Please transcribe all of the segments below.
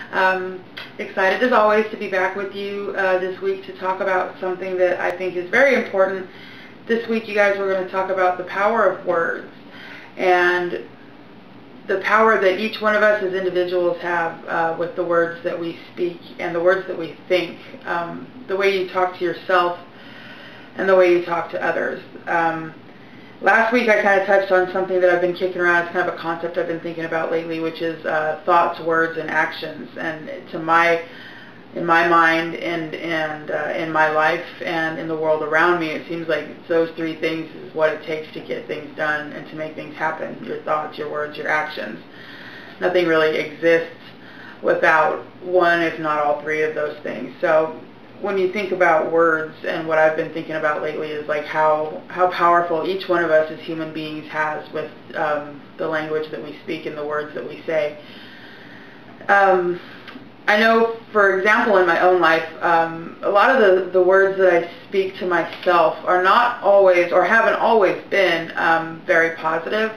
Excited as always to be back with you this week to talk about something that I think is very important. This week, you guys, we're going to talk about the power of words and the power that each one of us as individuals have with the words that we speak and the words that we think, the way you talk to yourself and the way you talk to others. Last week I kind of touched on something that I've been kicking around. It's kind of a concept I've been thinking about lately, which is thoughts, words, and actions. And in my mind and in my life and in the world around me, it seems like those three things is what it takes to get things done and to make things happen. Your thoughts, your words, your actions. Nothing really exists without one, if not all three of those things. So when you think about words, and what I've been thinking about lately is like how powerful each one of us as human beings has with the language that we speak and the words that we say. I know, for example, in my own life, a lot of the words that I speak to myself are not always, or haven't always been, very positive.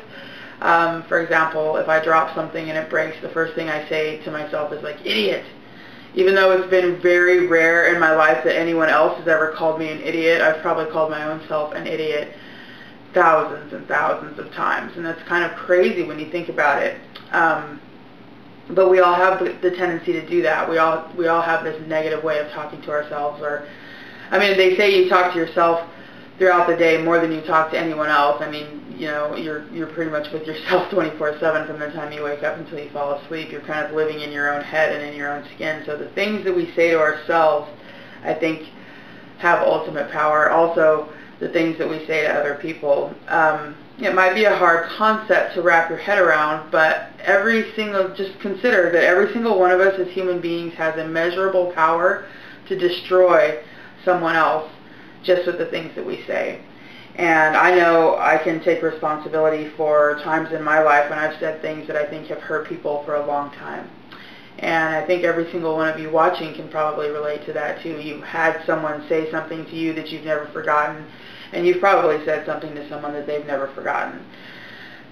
For example, if I drop something and it breaks, the first thing I say to myself is like, idiot. Even though it's been very rare in my life that anyone else has ever called me an idiot, I've probably called my own self an idiot thousands and thousands of times. And that's kind of crazy when you think about it. But we all have the tendency to do that. We all have this negative way of talking to ourselves. Or, I mean, they say you talk to yourself throughout the day more than you talk to anyone else. I mean, you know, you're pretty much with yourself 24/7 from the time you wake up until you fall asleep. You're kind of living in your own head and in your own skin. So the things that we say to ourselves, I think, have ultimate power. Also, the things that we say to other people. It might be a hard concept to wrap your head around, but just consider that every single one of us as human beings has immeasurable power to destroy someone else just with the things that we say. And I know I can take responsibility for times in my life when I've said things that I think have hurt people for a long time. And I think every single one of you watching can probably relate to that too. You've had someone say something to you that you've never forgotten, and you've probably said something to someone that they've never forgotten.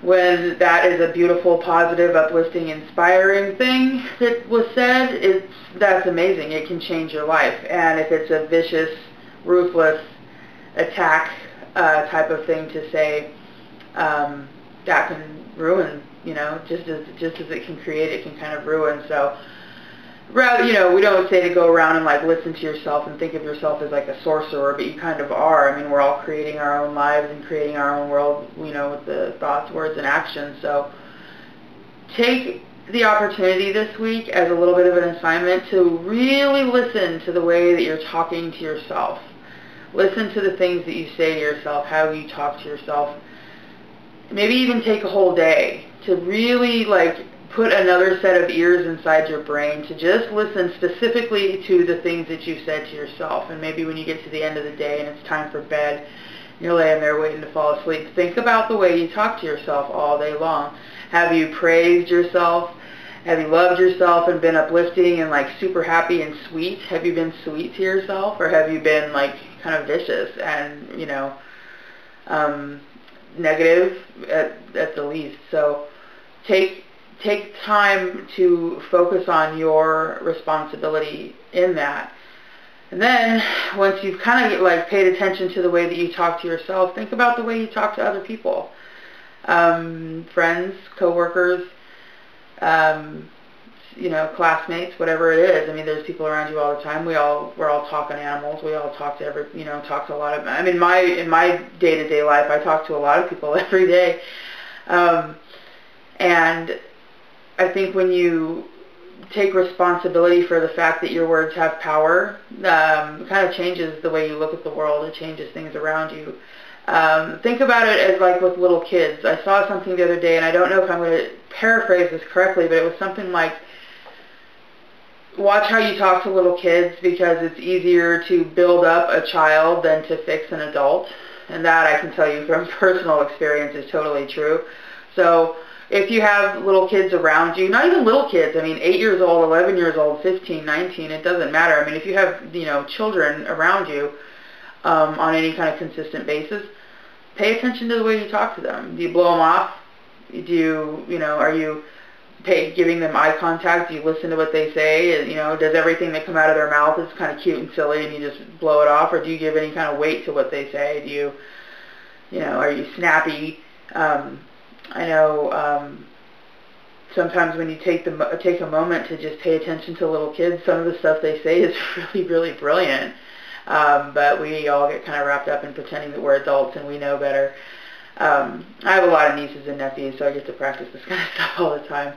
When that is a beautiful, positive, uplifting, inspiring thing that was said, that's amazing. It can change your life. And if it's a vicious, ruthless attack type of thing to say, that can ruin, you know, just as it can create, it can kind of ruin. So, rather, you know, we don't say to go around and like listen to yourself and think of yourself as like a sorcerer, but you kind of are. I mean, we're all creating our own lives and creating our own world, you know, with the thoughts, words, and actions. So take the opportunity this week as a little bit of an assignment to really listen to the way that you're talking to yourself. Listen to the things that you say to yourself, how you talk to yourself. Maybe even take a whole day to really like put another set of ears inside your brain to just listen specifically to the things that you've said to yourself. And maybe when you get to the end of the day and it's time for bed, you're laying there waiting to fall asleep, think about the way you talk to yourself all day long. Have you praised yourself? Have you loved yourself and been uplifting and like super happy and sweet? Have you been sweet to yourself, or have you been like kind of vicious and, you know, negative at the least? So take time to focus on your responsibility in that. And then once you've kind of like paid attention to the way that you talk to yourself, think about the way you talk to other people. Friends, coworkers, you know, classmates, whatever it is. I mean, there's people around you all the time. We're all talking animals. We all talk to talk to a lot of, I mean, in my day-to-day life, I talk to a lot of people every day. And I think when you take responsibility for the fact that your words have power, it kind of changes the way you look at the world. It changes things around you. Think about it as like with little kids. I saw something the other day, and I don't know if I'm going to paraphrase this correctly, but it was something like, watch how you talk to little kids, because it's easier to build up a child than to fix an adult. And that, I can tell you from personal experience, is totally true. So if you have little kids around you, not even little kids, I mean 8 years old, 11 years old, 15, 19, it doesn't matter. I mean, if you have, you know, children around you on any kind of consistent basis, pay attention to the way you talk to them. Do you blow them off? Do you, you know, are you giving them eye contact? Do you listen to what they say? You know, does everything that come out of their mouth is kind of cute and silly and you just blow it off, or do you give any kind of weight to what they say? Do you, are you snappy? I know sometimes when you take a moment to just pay attention to little kids, some of the stuff they say is really, really brilliant. But we all get kind of wrapped up in pretending that we're adults and we know better. I have a lot of nieces and nephews, so I get to practice this kind of stuff all the time.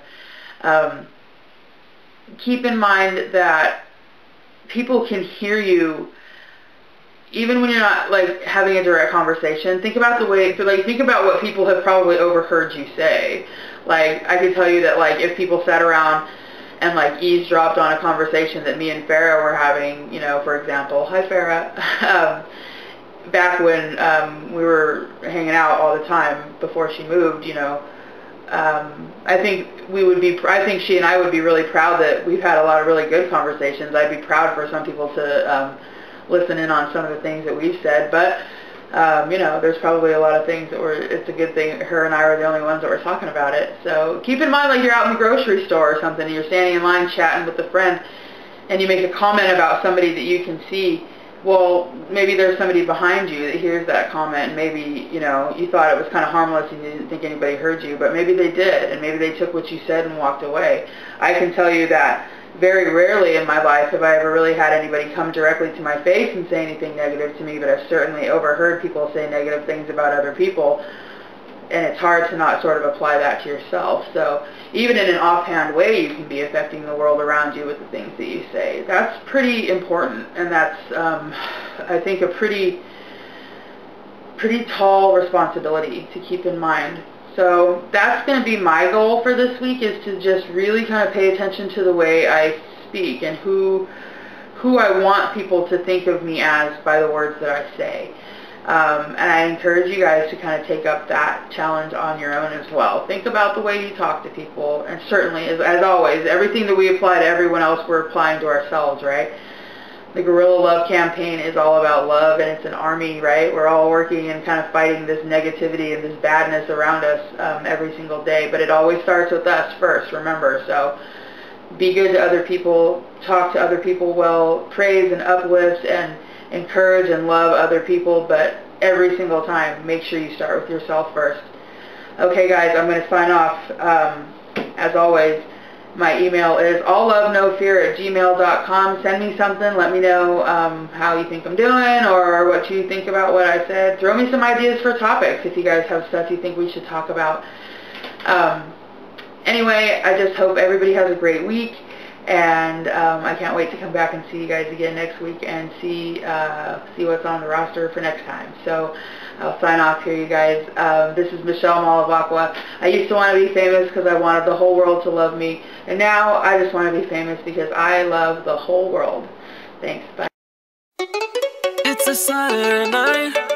Keep in mind that people can hear you even when you're not like having a direct conversation. Think about think about what people have probably overheard you say. Like, I can tell you that, like, if people sat around and like eavesdropped on a conversation that me and Farrah were having, for example, hi Farrah, back when we were hanging out all the time before she moved, I think she and I would be really proud that we've had a lot of really good conversations. I'd be proud for some people to listen in on some of the things that we've said, but there's probably a lot of things that it's a good thing her and I are the only ones that were talking about it. So keep in mind, like, you're out in the grocery store or something and you're standing in line chatting with a friend and you make a comment about somebody that you can see. Well, maybe there's somebody behind you that hears that comment, and maybe, you thought it was kind of harmless and you didn't think anybody heard you, but maybe they did, and maybe they took what you said and walked away. I can tell you that very rarely in my life have I ever really had anybody come directly to my face and say anything negative to me, but I've certainly overheard people say negative things about other people, and it's hard to not sort of apply that to yourself. So even in an offhand way, you can be affecting the world around you with the things that you say. That's pretty important, and that's, I think, a pretty tall responsibility to keep in mind. So that's going to be my goal for this week, is to just really kind of pay attention to the way I speak and who I want people to think of me as by the words that I say. And I encourage you guys to kind of take up that challenge on your own as well. Think about the way you talk to people, and certainly, as always, everything that we apply to everyone else, we're applying to ourselves, right? The Guerrilla Love campaign is all about love, and it's an army, right? We're all working and kind of fighting this negativity and this badness around us every single day, but it always starts with us first, remember. So be good to other people, talk to other people well, praise and uplift and encourage and love other people, but every single time, make sure you start with yourself first. Okay, guys, I'm going to sign off. As always, my email is alllovenofear@gmail.com. Send me something. Let me know how you think I'm doing or what you think about what I said. Throw me some ideas for topics if you guys have stuff you think we should talk about. Anyway, I just hope everybody has a great week, and I can't wait to come back and see you guys again next week and see what's on the roster for next time. So I'll sign off here, you guys. This is Michelle Malavacqua. I used to want to be famous because I wanted the whole world to love me, and now I just want to be famous because I love the whole world. Thanks. Bye. It's a Saturday night.